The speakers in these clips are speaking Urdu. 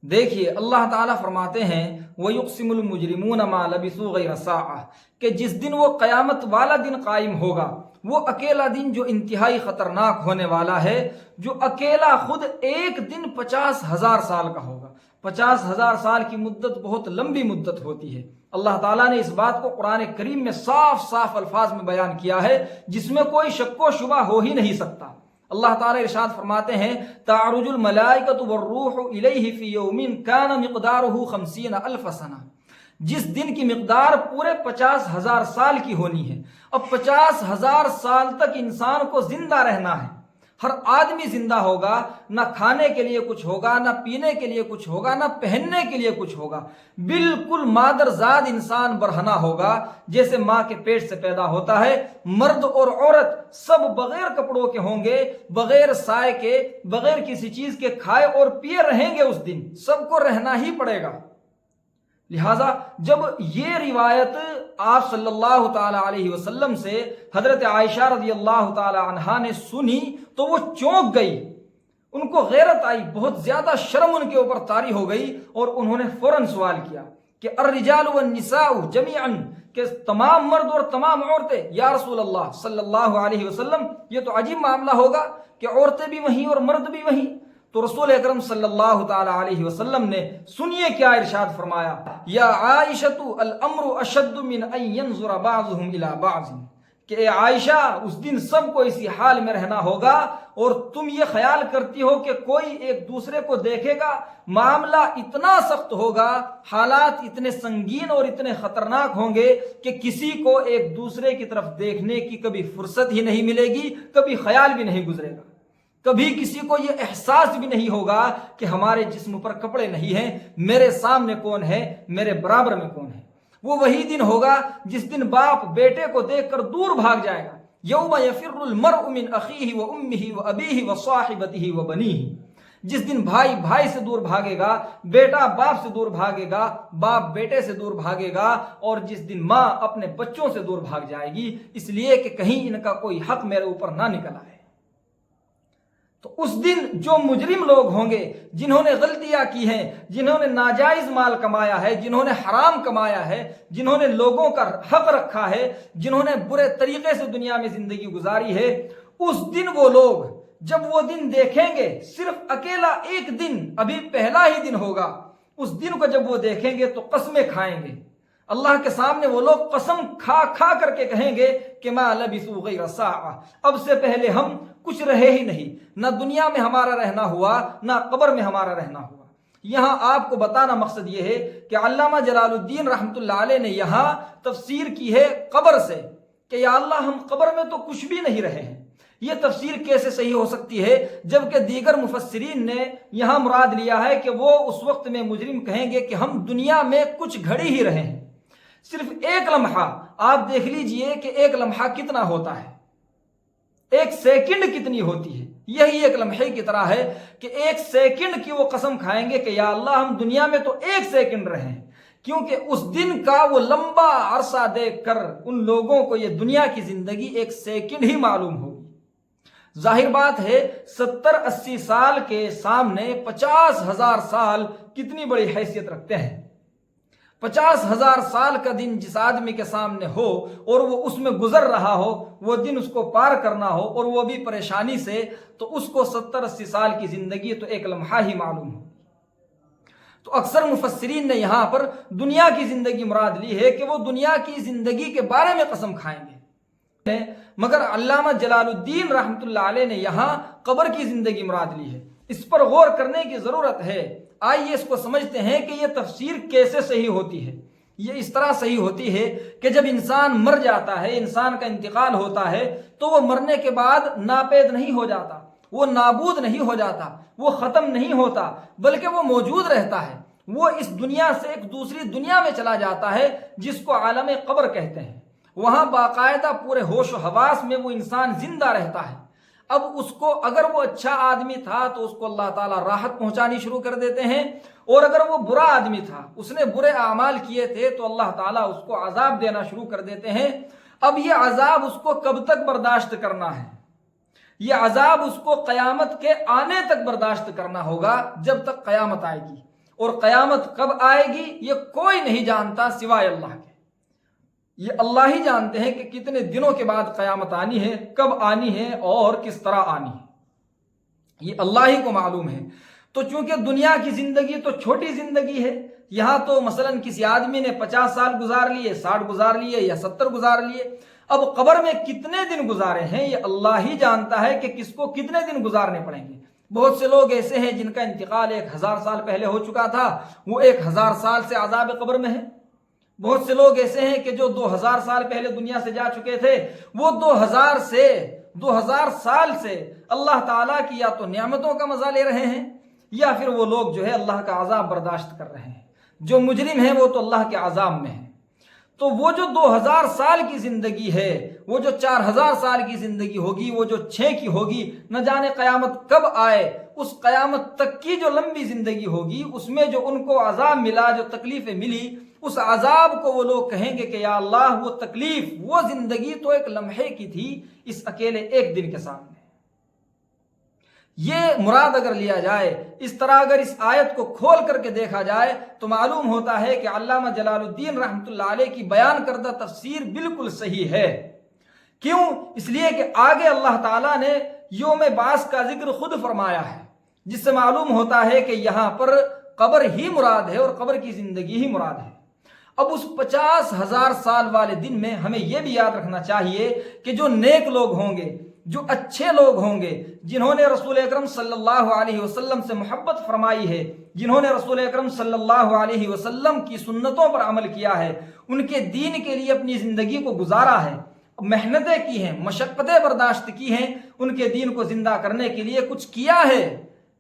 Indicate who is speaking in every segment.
Speaker 1: دیکھیے اللہ تعالیٰ فرماتے ہیں وَيُقْسِمُ الْمُجْرِمُونَ مَا لَبِثُوا غَيْرَ سَاعَةٍ کہ جس دن وہ قیامت والا دن قائم ہوگا، وہ اکیلا دن جو انتہائی خطرناک ہونے والا ہے، جو اکیلا خود ایک دن 50,000 سال کا ہوگا۔ 50,000 سال کی مدت بہت لمبی مدت ہوتی ہے۔ اللہ تعالیٰ نے اس بات کو قرآن کریم میں صاف صاف الفاظ میں بیان کیا ہے، جس میں کوئی شک و شبہ ہو ہی نہیں سکتا۔ اللہ تعالیٰ ارشاد فرماتے ہیں تعرج الملائکۃ والروح الیہ فی یوم کان مقدارہ 50,000 سنہ، جس دن کی مقدار پورے 50,000 سال کی ہونی ہے۔ اب 50,000 سال تک انسان کو زندہ رہنا ہے، ہر آدمی زندہ ہوگا، نہ کھانے کے لیے کچھ ہوگا، نہ پینے کے لیے کچھ ہوگا، نہ پہننے کے لیے کچھ ہوگا، بالکل مادرزاد انسان برہنہ ہوگا، جیسے ماں کے پیٹ سے پیدا ہوتا ہے۔ مرد اور عورت سب بغیر کپڑوں کے ہوں گے، بغیر سائے کے، بغیر کسی چیز کے کھائے اور پیے رہیں گے۔ اس دن سب کو رہنا ہی پڑے گا۔ لہٰذا جب یہ روایت آپ صلی اللہ تعالی علیہ وسلم سے حضرت عائشہ رضی اللہ تعالی عنہا نے سنی تو وہ چونک گئی، ان کو غیرت آئی، بہت زیادہ شرم ان کے اوپر طاری ہو گئی، اور انہوں نے فوراً سوال کیا کہ الرجال والنساء جمیعا، کہ تمام مرد اور تمام عورتیں، یا رسول اللہ صلی اللہ علیہ وسلم یہ تو عجیب معاملہ ہوگا کہ عورتیں بھی وہیں اور مرد بھی وہیں۔ تو رسول اکرم صلی اللہ تعالی علیہ وسلم نے سنیے کیا ارشاد فرمایا، یا عائشۃ الامر اشد من ان ينظر بعضهم الى بعض، کہ اے عائشہ اس دن سب کو اسی حال میں رہنا ہوگا، اور تم یہ خیال کرتی ہو کہ کوئی ایک دوسرے کو دیکھے گا؟ معاملہ اتنا سخت ہوگا، حالات اتنے سنگین اور اتنے خطرناک ہوں گے کہ کسی کو ایک دوسرے کی طرف دیکھنے کی کبھی فرصت ہی نہیں ملے گی، کبھی خیال بھی نہیں گزرے گا، کبھی کسی کو یہ احساس بھی نہیں ہوگا کہ ہمارے جسم پر کپڑے نہیں ہیں، میرے سامنے کون ہے، میرے برابر میں کون ہے۔ وہ وہی دن ہوگا جس دن باپ بیٹے کو دیکھ کر دور بھاگ جائے گا۔ یوم یفر المرء من اخیہ وامہ وابیہ وصاحبتہ وبنیہ، جس دن بھائی بھائی سے دور بھاگے گا، بیٹا باپ سے دور بھاگے گا، باپ بیٹے سے دور بھاگے گا، اور جس دن ماں اپنے بچوں سے دور بھاگ جائے گی، اس لیے کہ کہیں ان کا کوئی حق میرے اوپر نہ نکل آئے۔ تو اس دن جو مجرم لوگ ہوں گے، جنہوں نے غلطیاں کی ہیں، جنہوں نے ناجائز مال کمایا ہے، جنہوں نے حرام کمایا ہے، جنہوں نے لوگوں کا حق رکھا ہے، جنہوں نے برے طریقے سے دنیا میں زندگی گزاری ہے، اس دن وہ لوگ جب وہ دن دیکھیں گے، صرف اکیلا ایک دن، ابھی پہلا ہی دن ہوگا، اس دن کو جب وہ دیکھیں گے تو قسمیں کھائیں گے۔ اللہ کے سامنے وہ لوگ قسم کھا کھا کر کے کہیں گے کہ ما لبثوا غیر ساعہ، اب سے پہلے ہم کچھ رہے ہی نہیں، نہ دنیا میں ہمارا رہنا ہوا، نہ قبر میں ہمارا رہنا ہوا۔ یہاں آپ کو بتانا مقصد یہ ہے کہ علامہ جلال الدین رحمۃ اللہ علیہ نے یہاں تفسیر کی ہے قبر سے کہ یا اللہ ہم قبر میں تو کچھ بھی نہیں رہے ہیں۔ یہ تفسیر کیسے صحیح ہو سکتی ہے جبکہ دیگر مفسرین نے یہاں مراد لیا ہے کہ وہ اس وقت میں مجرم کہیں گے کہ ہم دنیا میں کچھ گھڑی ہی رہے ہیں، صرف ایک لمحہ۔ آپ دیکھ لیجئے کہ ایک لمحہ کتنا ہوتا ہے، ایک سیکنڈ کتنی ہوتی ہے۔ یہی ایک لمحے کی طرح ہے کہ ایک سیکنڈ کی وہ قسم کھائیں گے کہ یا اللہ ہم دنیا میں تو ایک سیکنڈ رہے ہیں، کیونکہ اس دن کا وہ لمبا عرصہ دیکھ کر ان لوگوں کو یہ دنیا کی زندگی ایک سیکنڈ ہی معلوم ہوگی۔ ظاہر بات ہے 70-80 سال کے سامنے 50,000 سال کتنی بڑی حیثیت رکھتے ہیں۔ 50,000 سال کا دن جس آدمی کے سامنے ہو اور وہ اس میں گزر رہا ہو، وہ دن اس کو پار کرنا ہو اور وہ بھی پریشانی سے، تو اس کو 70-80 سال کی زندگی تو ایک لمحہ ہی معلوم ہو۔ تو اکثر مفسرین نے یہاں پر دنیا کی زندگی مراد لی ہے کہ وہ دنیا کی زندگی کے بارے میں قسم کھائیں گے، مگر علامہ جلال الدین رحمۃ اللہ علیہ نے یہاں قبر کی زندگی مراد لی ہے۔ اس پر غور کرنے کی ضرورت ہے۔ آئیے اس کو سمجھتے ہیں کہ یہ تفسیر کیسے صحیح ہوتی ہے۔ یہ اس طرح صحیح ہوتی ہے کہ جب انسان مر جاتا ہے، انسان کا انتقال ہوتا ہے، تو وہ مرنے کے بعد ناپید نہیں ہو جاتا، وہ نابود نہیں ہو جاتا، وہ ختم نہیں ہوتا، بلکہ وہ موجود رہتا ہے۔ وہ اس دنیا سے ایک دوسری دنیا میں چلا جاتا ہے جس کو عالم قبر کہتے ہیں۔ وہاں باقاعدہ پورے ہوش و حواس میں وہ انسان زندہ رہتا ہے۔ اب اس کو اگر وہ اچھا آدمی تھا تو اس کو اللہ تعالیٰ راحت پہنچانی شروع کر دیتے ہیں، اور اگر وہ برا آدمی تھا، اس نے برے اعمال کیے تھے، تو اللہ تعالیٰ اس کو عذاب دینا شروع کر دیتے ہیں۔ اب یہ عذاب اس کو کب تک برداشت کرنا ہے؟ یہ عذاب اس کو قیامت کے آنے تک برداشت کرنا ہوگا، جب تک قیامت آئے گی۔ اور قیامت کب آئے گی یہ کوئی نہیں جانتا سوائے اللہ کے۔ یہ اللہ ہی جانتے ہیں کہ کتنے دنوں کے بعد قیامت آنی ہے، کب آنی ہے اور کس طرح آنی ہے، یہ اللہ ہی کو معلوم ہے۔ تو چونکہ دنیا کی زندگی تو چھوٹی زندگی ہے، یہاں تو مثلا کسی آدمی نے 50 سال گزار لیے، 60 گزار لیے یا 70 گزار لیے، اب قبر میں کتنے دن گزارے ہیں یہ اللہ ہی جانتا ہے کہ کس کو کتنے دن گزارنے پڑیں گے۔ بہت سے لوگ ایسے ہیں جن کا انتقال 1000 سال پہلے ہو چکا تھا، وہ 1000 سال سے عذاب قبر میں ہے۔ بہت سے لوگ ایسے ہیں کہ جو 2000 سال پہلے دنیا سے جا چکے تھے، وہ 2000 سال سے اللہ تعالیٰ کی یا تو نعمتوں کا مزہ لے رہے ہیں، یا پھر وہ لوگ جو ہے اللہ کا عذاب برداشت کر رہے ہیں۔ جو مجرم ہیں وہ تو اللہ کے عذاب میں ہیں۔ تو وہ جو 2000 سال کی زندگی ہے، وہ جو 4000 سال کی زندگی ہوگی، وہ جو 6 کی ہوگی، نہ جانے قیامت کب آئے، اس قیامت تک کی جو لمبی زندگی ہوگی، اس میں جو ان کو عذاب ملا، جو تکلیفیں ملی، اس عذاب کو وہ لوگ کہیں گے کہ یا اللہ وہ تکلیف، وہ زندگی تو ایک لمحے کی تھی اس اکیلے ایک دن کے سامنے۔ یہ مراد اگر لیا جائے، اس طرح اگر اس آیت کو کھول کر کے دیکھا جائے تو معلوم ہوتا ہے کہ علامہ جلال الدین رحمۃ اللہ علیہ کی بیان کردہ تفسیر بالکل صحیح ہے۔ کیوں؟ اس لیے کہ آگے اللہ تعالیٰ نے یوم بعث کا ذکر خود فرمایا ہے، جس سے معلوم ہوتا ہے کہ یہاں پر قبر ہی مراد ہے اور قبر کی زندگی ہی مراد ہے۔ اب اس 50,000 سال والے دن میں ہمیں یہ بھی یاد رکھنا چاہیے کہ جو نیک لوگ ہوں گے، جو اچھے لوگ ہوں گے، جنہوں نے رسول اکرم صلی اللہ علیہ وسلم سے محبت فرمائی ہے، جنہوں نے رسول اکرم صلی اللہ علیہ وسلم کی سنتوں پر عمل کیا ہے، ان کے دین کے لیے اپنی زندگی کو گزارا ہے، محنتیں کی ہیں، مشقتیں برداشت کی ہیں، ان کے دین کو زندہ کرنے کے لیے کچھ کیا ہے،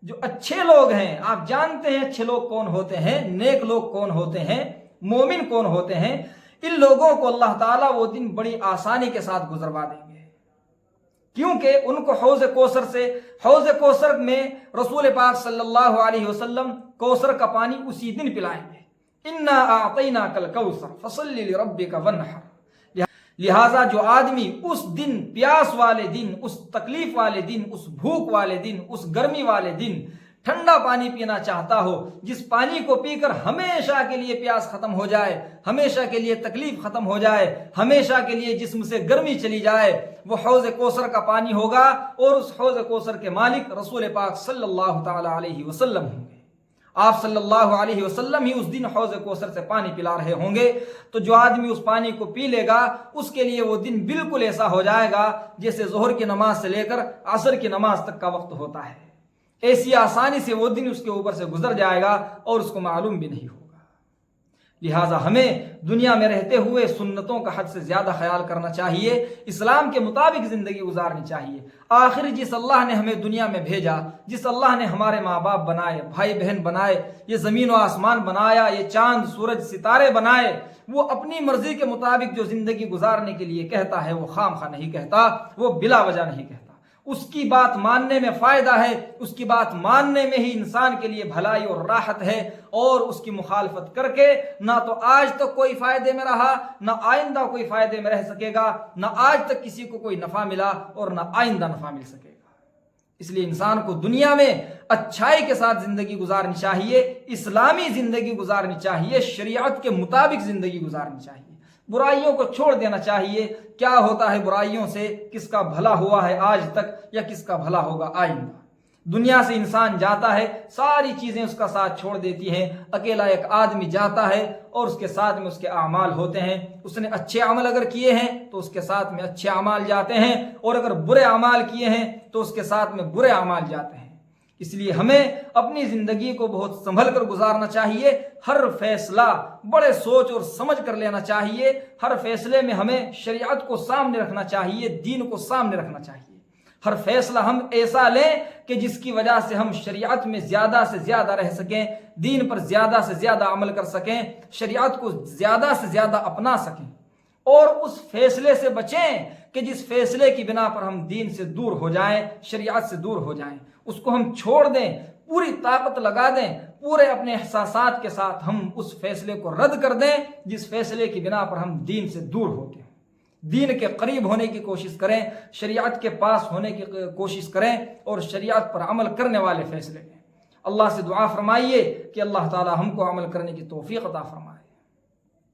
Speaker 1: جو اچھے لوگ ہیں، آپ جانتے ہیں اچھے لوگ کون ہوتے ہیں، نیک لوگ کون ہوتے ہیں، مومن کون ہوتے ہیں، ان لوگوں کو اللہ تعالیٰ وہ دن بڑی آسانی کے ساتھ گزروا دیں گے، کیونکہ ان کو حوض کوثر میں رسول پاک صلی اللہ علیہ وسلم کوثر کا پانی اسی دن پلائیں گے۔ انا اعطیناک الکوثر فصل لربک وانحر۔ لہٰذا جو آدمی اس دن، پیاس والے دن، اس تکلیف والے دن، اس بھوک والے دن، اس گرمی والے دن ٹھنڈا پانی پینا چاہتا ہو، جس پانی کو پی کر ہمیشہ کے لیے پیاس ختم ہو جائے، ہمیشہ کے لیے تکلیف ختم ہو جائے، ہمیشہ کے لیے جسم سے گرمی چلی جائے، وہ حوض کوثر کا پانی ہوگا، اور اس حوض کوثر کے مالک رسول پاک صلی اللہ تعالی علیہ وسلم ہوں گے۔ آپ صلی اللہ علیہ وسلم ہی اس دن حوض کوثر سے پانی پلا رہے ہوں گے۔ تو جو آدمی اس پانی کو پی لے گا، اس کے لیے وہ دن بالکل ایسا ہو جائے گا جیسے ظہر کی نماز سے لے کر عصر کی نماز تک کا وقت ہوتا ہے۔ ایسی آسانی سے وہ دن اس کے اوپر سے گزر جائے گا اور اس کو معلوم بھی نہیں ہوگا۔ لہٰذا ہمیں دنیا میں رہتے ہوئے سنتوں کا حد سے زیادہ خیال کرنا چاہیے، اسلام کے مطابق زندگی گزارنی چاہیے۔ آخر جس اللہ نے ہمیں دنیا میں بھیجا، جس اللہ نے ہمارے ماں باپ بنائے، بھائی بہن بنائے، یہ زمین و آسمان بنایا، یہ چاند سورج ستارے بنائے، وہ اپنی مرضی کے مطابق جو زندگی گزارنے کے لیے کہتا ہے وہ خام خواہ نہیں کہتا، وہ بلا وجہ نہیں کہتا۔ اس کی بات ماننے میں فائدہ ہے، اس کی بات ماننے میں ہی انسان کے لیے بھلائی اور راحت ہے، اور اس کی مخالفت کر کے نہ تو آج تک کوئی فائدے میں رہا، نہ آئندہ کوئی فائدے میں رہ سکے گا، نہ آج تک کسی کو کوئی نفع ملا اور نہ آئندہ نفع مل سکے گا۔ اس لیے انسان کو دنیا میں اچھائی کے ساتھ زندگی گزارنی چاہیے، اسلامی زندگی گزارنی چاہیے، شریعت کے مطابق زندگی گزارنی چاہیے، برائیوں کو چھوڑ دینا چاہیے۔ کیا ہوتا ہے برائیوں سے؟ کس کا بھلا ہوا ہے آج تک یا کس کا بھلا ہوگا آئندہ؟ دنیا سے انسان جاتا ہے، ساری چیزیں اس کا ساتھ چھوڑ دیتی ہیں، اکیلا ایک آدمی جاتا ہے اور اس کے ساتھ میں اس کے اعمال ہوتے ہیں۔ اس نے اچھے عمل اگر کیے ہیں تو اس کے ساتھ میں اچھے اعمال جاتے ہیں، اور اگر برے اعمال کیے ہیں تو اس کے ساتھ میں برے اعمال جاتے ہیں۔ اس لیے ہمیں اپنی زندگی کو بہت سنبھل کر گزارنا چاہیے، ہر فیصلہ بڑے سوچ اور سمجھ کر لینا چاہیے، ہر فیصلے میں ہمیں شریعت کو سامنے رکھنا چاہیے، دین کو سامنے رکھنا چاہیے۔ ہر فیصلہ ہم ایسا لیں کہ جس کی وجہ سے ہم شریعت میں زیادہ سے زیادہ رہ سکیں، دین پر زیادہ سے زیادہ عمل کر سکیں، شریعت کو زیادہ سے زیادہ اپنا سکیں، اور اس فیصلے سے بچیں کہ جس فیصلے کی بنا پر ہم دین سے دور ہو جائیں، شریعت سے دور ہو جائیں، اس کو ہم چھوڑ دیں، پوری طاقت لگا دیں، پورے اپنے احساسات کے ساتھ ہم اس فیصلے کو رد کر دیں جس فیصلے کی بنا پر ہم دین سے دور ہوتے ہیں۔ دین کے قریب ہونے کی کوشش کریں، شریعت کے پاس ہونے کی کوشش کریں، اور شریعت پر عمل کرنے والے فیصلے لیں۔ اللہ سے دعا فرمائیے کہ اللہ تعالی ہم کو عمل کرنے کی توفیق عطا فرمائے۔